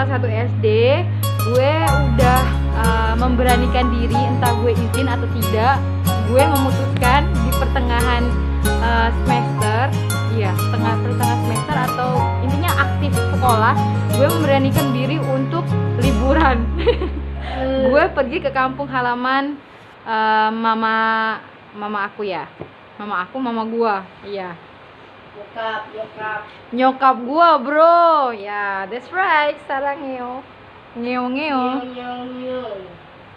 kelas 1 SD gue udah memberanikan diri, entah gue izin atau tidak, gue memutuskan di pertengahan semester, pertengahan semester atau intinya aktif sekolah, gue memberanikan diri untuk liburan. Gue pergi ke kampung halaman mama aku ya, mama gua, iya. Nyokap gua, bro. Ya, that's right. Sarang ngeo.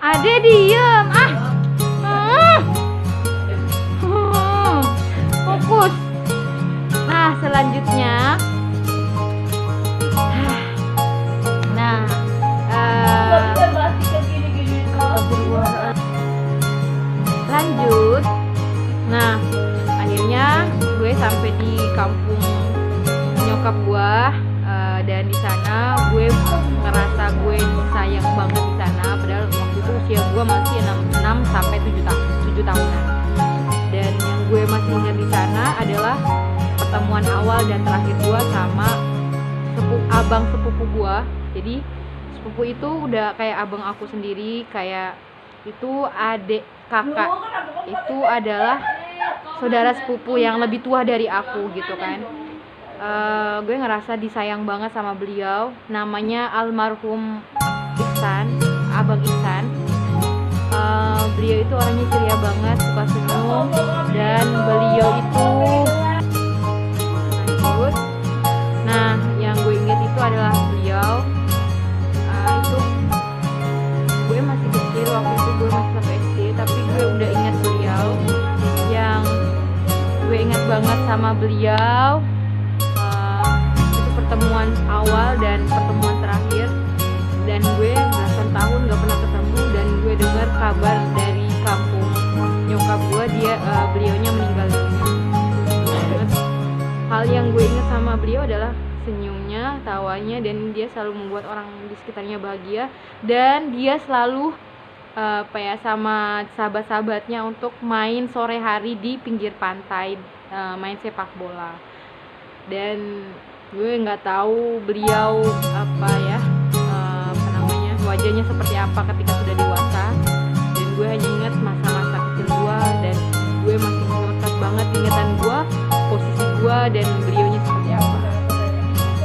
Ade diem. Fokus. Nah, selanjutnya. Lanjut. Nah, akhirnya gue sampai di kampung nyokap gue, dan di sana gue ngerasa gue disayang banget di sana. Padahal waktu itu usia gue masih 6 sampai 7 tahunan. Dan yang gue masih ingat di sana adalah pertemuan awal dan terakhir gue sama abang sepupu gue. Jadi sepupu itu udah kayak abang aku sendiri, kayak itu adik kakak, itu adalah saudara sepupu yang lebih tua dari aku gitu kan. Gue ngerasa disayang banget sama beliau, namanya almarhum Ihsan, Abang Ihsan. Beliau itu orangnya ceria banget, suka senyum, dan beliau itu lanjut. Nah, yang gue ingat itu adalah beliau itu gue masih kecil waktu itu, gue masih satu SD, tapi gue udah ingat beliau. Yang gue ingat banget sama beliau itu pertemuan awal dan pertemuan terakhir, dan gue belasan tahun gak pernah ketemu. Dan gue dengar kabar dari kampung nyokap gue, beliaunya meninggal dunia. Hal yang gue ingat sama beliau adalah senyumnya, tawanya, dan dia selalu membuat orang di sekitarnya bahagia. Dan dia selalu sama sahabat-sahabatnya untuk main sore hari di pinggir pantai, main sepak bola. Dan gue nggak tahu beliau wajahnya seperti apa ketika sudah dewasa. Dan gue hanya ingat masa-masa kecil gue, dan gue masih melekat banget ingatan gue, posisi gue dan beliaunya seperti apa.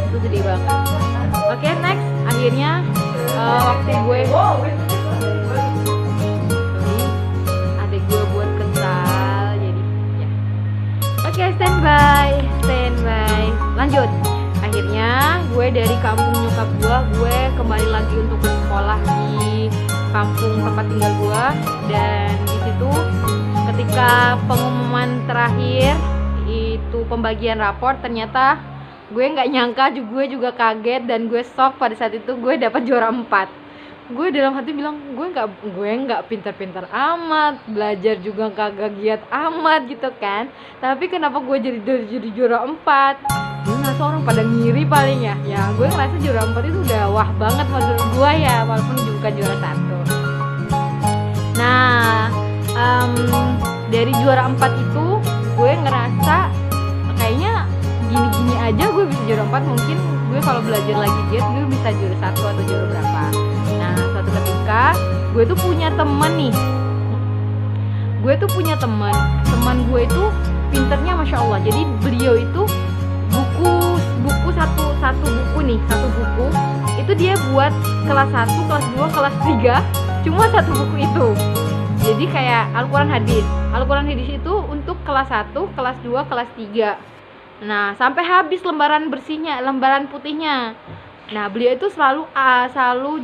Itu sedih banget. Oke, next. Akhirnya waktu gue adik gue buat kesal, jadi ya. Oke, standby. Lanjut. Akhirnya gue dari kampung nyokap gue kembali lagi untuk bersekolah di kampung tempat tinggal gue. Dan di situ ketika pengumuman terakhir itu pembagian rapor, ternyata gue nggak nyangka, gue juga kaget dan gue shock pada saat itu gue dapat juara 4. Gue dalam hati bilang, gue nggak pintar-pintar amat, belajar juga kagak giat amat gitu kan. Tapi kenapa gue jadi juara 4? Gue ngerasa orang pada ngiri paling ya. Ya gue ngerasa juara 4 itu udah wah banget menurut gue ya, walaupun bukan juara 1. Nah, dari juara 4 itu gue ngerasa kayaknya gini-gini aja gue bisa juara 4. Mungkin gue kalau belajar lagi giat gue bisa juara 1 atau juara berapa. Nah, suatu ketika gue tuh punya temen nih. Teman gue itu pinternya Masya Allah. Jadi beliau itu satu buku itu dia buat kelas 1, kelas 2, kelas 3 cuma satu buku itu. Jadi kayak Al-Quran hadis itu untuk kelas 1, kelas 2, kelas 3. Nah, sampai habis lembaran bersihnya, lembaran putihnya. Nah, beliau itu selalu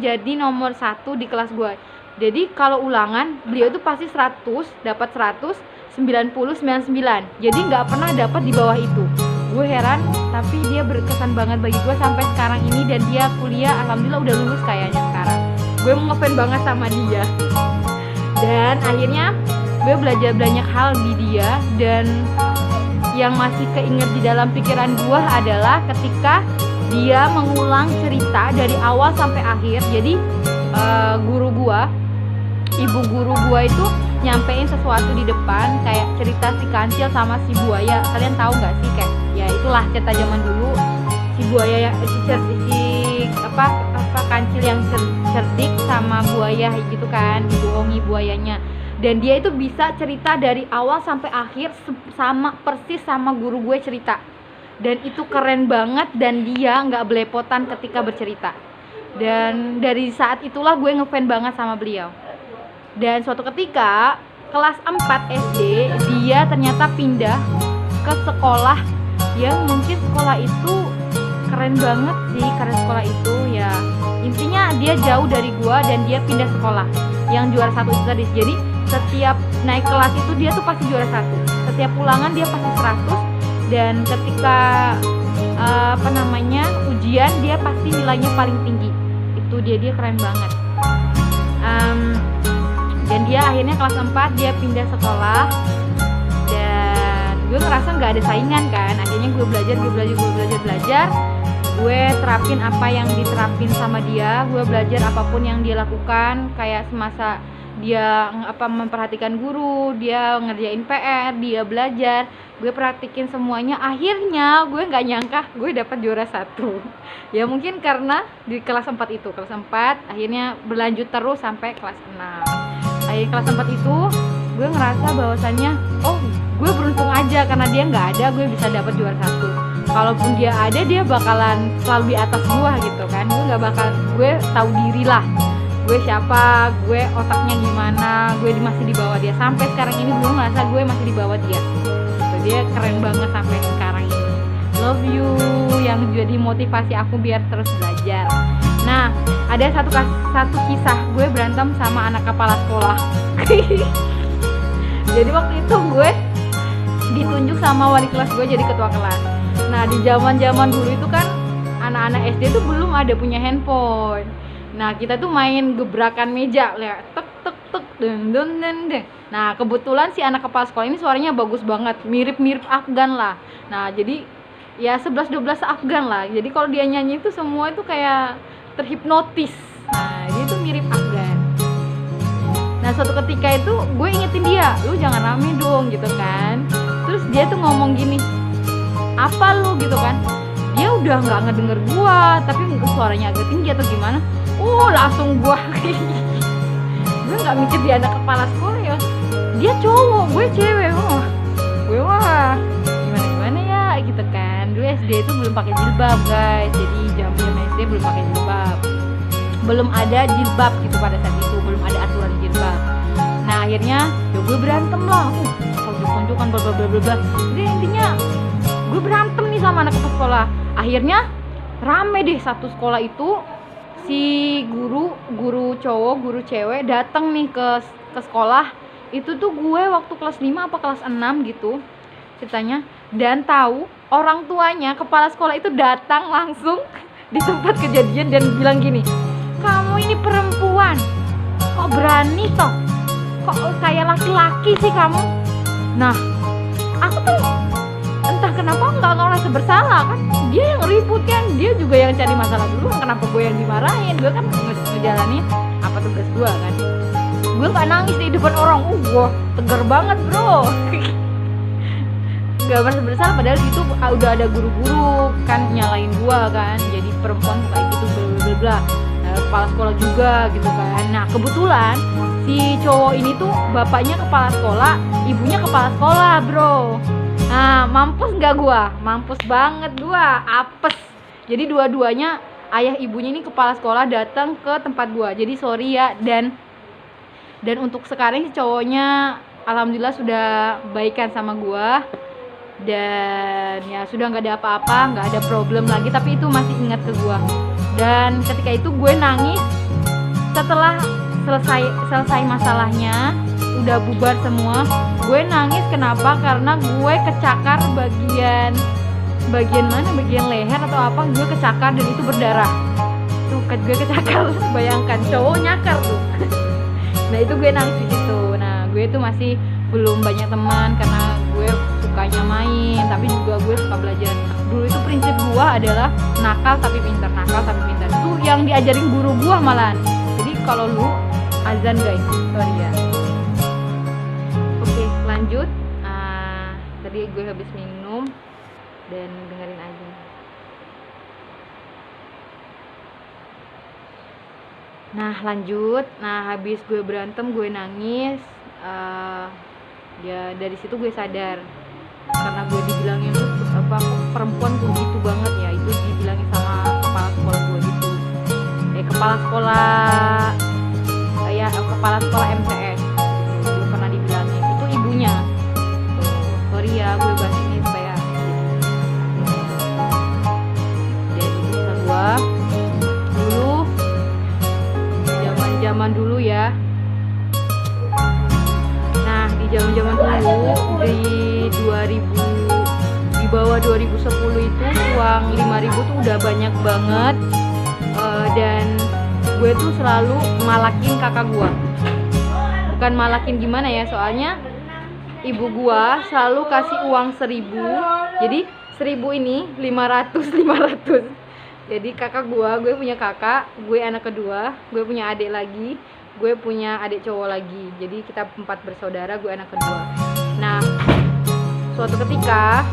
jadi nomor 1 di kelas gue. Jadi kalau ulangan beliau itu pasti 100, dapat 100, 90, 99. Jadi nggak pernah dapat di bawah itu. Gue heran, tapi dia berkesan banget bagi gue sampai sekarang ini. Dan dia kuliah, alhamdulillah udah lulus kayaknya sekarang. Gue ngefans banget sama dia. Dan akhirnya gue belajar banyak hal di dia. Dan yang masih keinget di dalam pikiran gue adalah ketika dia mengulang cerita dari awal sampai akhir. Jadi ibu guru gua itu nyampein sesuatu di depan, kayak cerita si kancil sama si buaya. Kalian tahu nggak sih, kayak ya itulah cerita zaman dulu, si buaya si kancil yang cerdik sama buaya gitu kan, dibohongi buayanya. Dan dia itu bisa cerita dari awal sampai akhir sama persis sama guru gue cerita. Dan itu keren banget, dan dia nggak belepotan ketika bercerita. Dan dari saat itulah gue ngefans banget sama beliau. Dan suatu ketika kelas 4 SD dia ternyata pindah ke sekolah yang mungkin sekolah itu keren banget sih, karena sekolah itu ya intinya dia jauh dari gua dan dia pindah sekolah yang juara 1 itu tadi. Jadi setiap naik kelas itu dia tuh pasti juara 1, setiap pulangan dia pasti 100, dan ketika ujian dia pasti nilainya paling tinggi. Itu dia keren banget. Dan dia akhirnya kelas 4 dia pindah sekolah, dan gue ngerasa nggak ada saingan kan. Akhirnya gue belajar, gue terapin apa yang diterapin sama dia. Gue belajar apapun yang dia lakukan, kayak semasa dia memperhatikan guru, dia ngerjain PR, dia belajar, gue praktikin semuanya. Akhirnya gue nggak nyangka gue dapat juara 1. Ya mungkin karena di kelas 4 itu, kelas 4 akhirnya berlanjut terus sampai kelas 6. Akhirnya kelas 4 itu gue ngerasa bahwasannya, oh gue beruntung aja karena dia nggak ada, gue bisa dapat juara 1. Kalaupun dia ada, dia bakalan selalu di atas gue gitu kan. Gue tahu diri lah, gue siapa, gue otaknya gimana, gue masih di bawah dia. Sampai sekarang ini gue ngerasa gue masih di bawah dia gitu. Dia keren banget sampai sekarang ini. Love you, yang jadi motivasi aku biar terus belajar. Nah, ada satu kisah gue berantem sama anak kepala sekolah. Jadi waktu itu gue ditunjuk sama wali kelas gue jadi ketua kelas. Nah, di zaman dulu itu kan anak-anak SD tuh belum ada punya handphone. Nah, kita tuh main gebrakan meja, lihat tek tek tek deng deng deng deng. Nah, kebetulan si anak kepala sekolah ini suaranya bagus banget, mirip-mirip Afgan lah. Nah, jadi ya 11-12 Afgan lah. Jadi kalau dia nyanyi itu semua itu kayak terhipnotis. Nah, dia tuh mirip Afgan. Nah, suatu ketika itu gue ingetin dia, lu jangan rame dong gitu kan. Terus dia tuh ngomong gini, apa lu gitu kan. Dia udah nggak ngedenger gua, tapi suaranya agak tinggi atau gimana. Langsung gua gue nggak mikir dia anak kepala sekolah ya, dia cowok, gue cewek. Gue gimana ya gitu kan. Dulu SD itu belum pakai jilbab guys, jadi zaman SD belum pakai jilbab, belum ada jilbab gitu pada saat itu, belum ada aturan jilbab. Nah akhirnya ya gue berantem lah, tonjok-tonjokan bla bla bla bla. Jadi intinya gue berantem nih sama anak kepala sekolah. Akhirnya rame deh satu sekolah itu, si guru cowok, guru cewek datang nih ke sekolah. Itu tuh gue waktu kelas 5 apa kelas 6 gitu ceritanya. Dan tahu orang tuanya kepala sekolah itu datang langsung di tempat kejadian dan bilang gini, kamu ini perempuan kok berani toh, kok kayak laki-laki sih kamu. Nah aku tuh entah kenapa nggak ngerasa bersalah kan, dia yang ribut kan, dia juga yang cari masalah dulu, kenapa gue yang dimarahin. Gue kan ngejalanin apa tugas gue kan, gue nggak nangis di depan orang. Gue tegar banget bro. Nggak merasa bersalah, padahal itu udah ada guru-guru kan nyalain gue kan, jadi perempuan kayak gitu bla bla bla. Kepala sekolah juga gitu kan. Nah kebetulan si cowok ini tuh bapaknya kepala sekolah, ibunya kepala sekolah bro. Nah mampus gak gua? Mampus banget gua, apes. Jadi dua-duanya ayah ibunya ini kepala sekolah datang ke tempat gua. Jadi sorry ya. Dan untuk sekarang si cowoknya alhamdulillah sudah baikan sama gua. Dan ya sudah gak ada apa-apa, gak ada problem lagi. Tapi itu masih ingat ke gua. Dan ketika itu gue nangis setelah selesai masalahnya, udah bubar semua. Gue nangis kenapa? Karena gue kecakar bagian mana? Bagian leher atau apa? Gue kecakar dan itu berdarah. Tuh gue kecakar, bayangkan cowok nyakar tuh. Nah itu gue nangis di situ. Nah gue tuh masih belum banyak teman karena gue sukanya main, tapi juga gue suka belajar. Dulu itu prinsip gue adalah nakal tapi pintar, nakal tapi pintar. Itu yang diajarin guru gue malahan. Jadi kalau lu azan guys, sorry ya. Oke, lanjut. Tadi gue habis minum dan dengerin azan. Nah lanjut, nah habis gue berantem, gue nangis, ya dari situ gue sadar karena gue dibilangin lu apa perempuan tuh gitu banget ya, itu dibilangin sama kepala sekolah gue gitu, kepala sekolah kayak kepala sekolah MTS gue pernah dibilangin, itu ibunya tuh. Sorry ya gue bahas ini supaya jadi bisa gue dulu zaman dulu ya. Nah di zaman dulu di 2000, di bawah 2010 itu uang 5.000 tuh udah banyak banget, dan gue tuh selalu malakin kakak gue, bukan malakin gimana ya, soalnya ibu gue selalu kasih uang 1.000, jadi 1.000 ini 500. Jadi kakak gue punya kakak, gue anak kedua, gue punya adik lagi, gue punya adik cowok lagi, jadi kita 4 bersaudara, gue anak kedua. Nah suatu ketika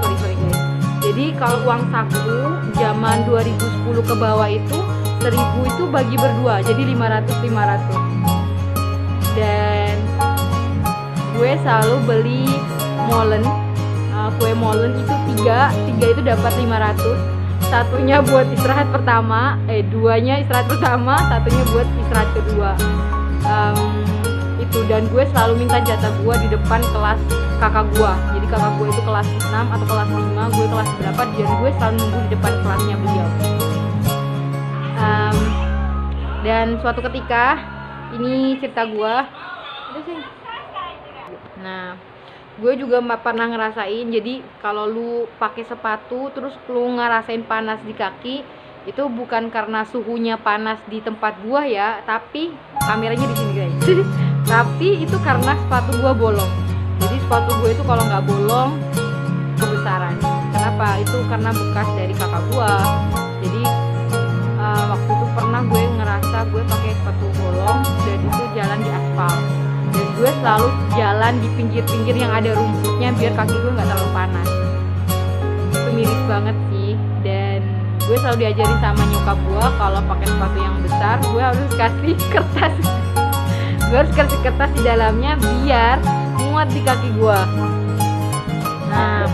sorry guys, jadi kalau uang saku zaman 2010 ke bawah itu 1.000 itu bagi berdua, jadi 500. Dan gue selalu beli molen, kue molen itu 3 itu dapat 500. Satunya buat istirahat pertama, duanya istirahat pertama, satunya buat istirahat kedua. Itu, dan gue selalu minta jatah gue di depan kelas kakak gue. Jadi kakak gue itu kelas 6 atau kelas 5, gue kelas berapa, dan gue selalu nunggu di depan kelasnya beliau. Dan suatu ketika, ini cerita gue. Nah, gue juga pernah ngerasain, jadi kalau lu pakai sepatu terus lu ngerasain panas di kaki, itu bukan karena suhunya panas di tempat gua ya, tapi kameranya di sini guys. Tapi itu karena sepatu gua bolong. Jadi sepatu gue itu kalau nggak bolong kebesaran. Kenapa? Itu karena bekas dari kakak gua. Jadi waktu itu pernah gue ngerasa gue pakai sepatu bolong dan itu jalan di aspal. Dan gue selalu jalan di pinggir-pinggir yang ada rumputnya biar kaki gue nggak terlalu panas. Itu miris banget sih. Dan gue selalu diajari sama nyokap gue kalau pakai sepatu yang besar gue harus kasih kertas. Gue harus kasih kertas di dalamnya biar muat di kaki gue. Nah,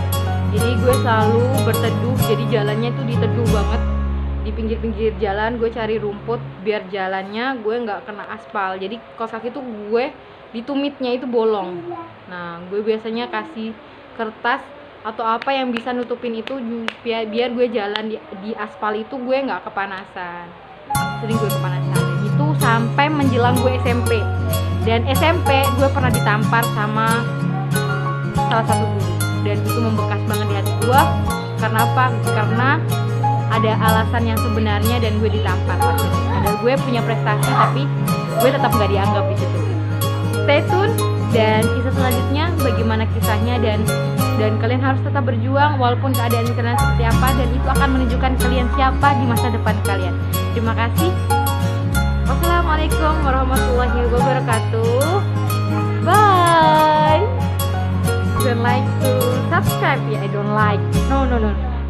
jadi gue selalu berteduh. Jadi jalannya itu diteduh banget. Di pinggir-pinggir jalan gue cari rumput biar jalannya gue nggak kena aspal. Jadi kaos kaki tuh gue di tumitnya itu bolong. Nah gue biasanya kasih kertas atau apa yang bisa nutupin itu biar gue jalan di aspal itu gue nggak kepanasan. Sering gue kepanasan itu sampai menjelang gue SMP. Dan SMP gue pernah ditampar sama salah satu guru, dan itu membekas banget di hati gue. Karena apa? Karena ada alasan yang sebenarnya dan gue ditampar. Padahal gue punya prestasi tapi gue tetap nggak dianggap di situ. Stay tune dan kisah selanjutnya bagaimana kisahnya, dan kalian harus tetap berjuang walaupun keadaan kalian seperti apa, dan itu akan menunjukkan kalian siapa di masa depan kalian. Terima kasih. Wassalamualaikum warahmatullahi wabarakatuh. Bye. Don't like to subscribe ya? I don't like. No.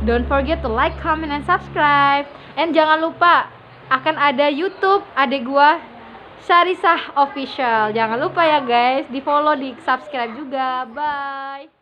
Don't forget to like, comment, and subscribe. And jangan lupa akan ada YouTube adek gua Sarisah Official. Jangan lupa ya guys, di follow, di subscribe juga. Bye.